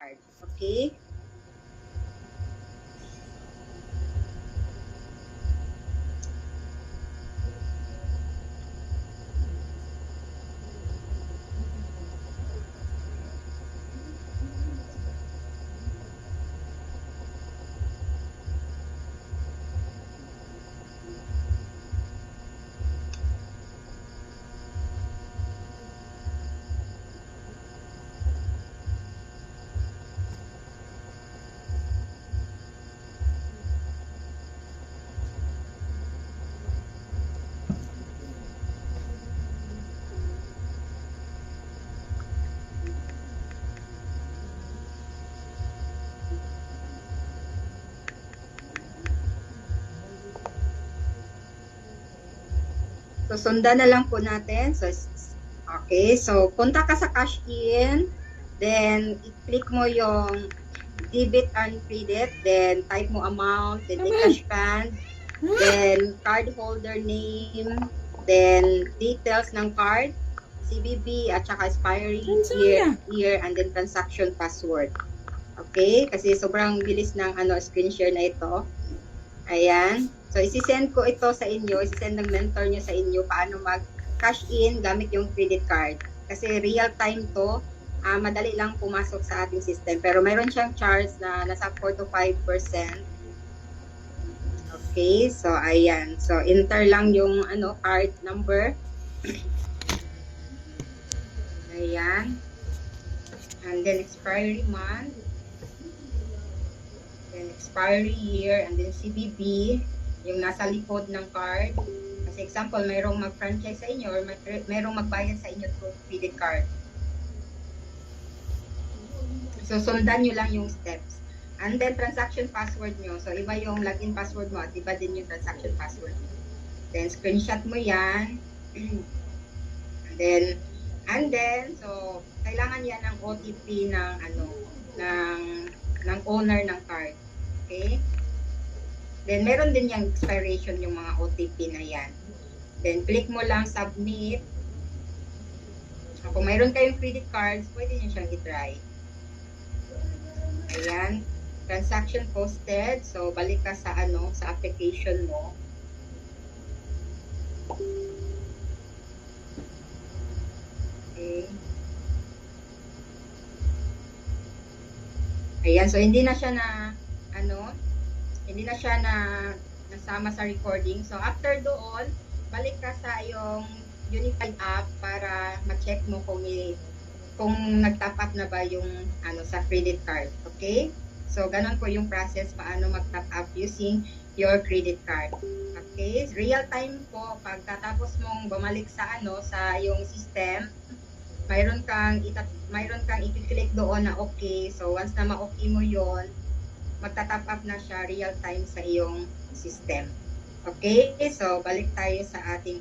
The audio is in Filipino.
card. Okay? So, sundan na lang po natin. So, okay. So, punta ka sa cash in. Then, i-click mo yung debit and credit. Then, type mo amount. Then, cash can. Then, card holder name. Then, details ng card. CVV at saka expiry year and then transaction password. Okay? Kasi sobrang bilis ng screen share na ito. Ayan. So, isi-send ko ito sa inyo. Isi-send ng mentor nyo sa inyo paano mag-cash in gamit yung credit card. Kasi real time to. Madali lang pumasok sa ating system. Pero mayroon siyang charge na nasa 4 to 5%. Okay. So, ayan. So, enter lang yung card number. Ayan. And then expiry month. Then expiry year. And then CVV. Yung nasa likod ng card. Kasi example, mayroong mag-franchise sa inyo or mayroong magbayad sa inyo through credit card. So, sundan nyo lang yung steps. And then, transaction password nyo. So, iba yung login password mo at iba din yung transaction password mo. Then, screenshot mo yan. And then, so, kailangan yan ng OTP ng, ng owner ng card. Okay? Then, meron din yung expiration yung mga OTP na yan. Then, click mo lang submit. Kung mayroon kayong credit cards, pwede nyo siyang i-try. Ayan. Transaction posted. So, balik ka sa, sa application mo. Okay. Ayan. So, hindi na siya na, hindi na siya nasama sa recording. So, after doon, balik ka sa yung Unified app para ma-check mo kung nag-top up na ba yung sa credit card. Okay? So, ganun po yung process paano mag-top up using your credit card. Okay? Real time po, pagkatapos mong bumalik sa sa yung system, mayroon kang i-click doon na okay. So, once na ma-okay mo yon, magta-top up na siya real time sa iyong system. Okay? So, balik tayo sa ating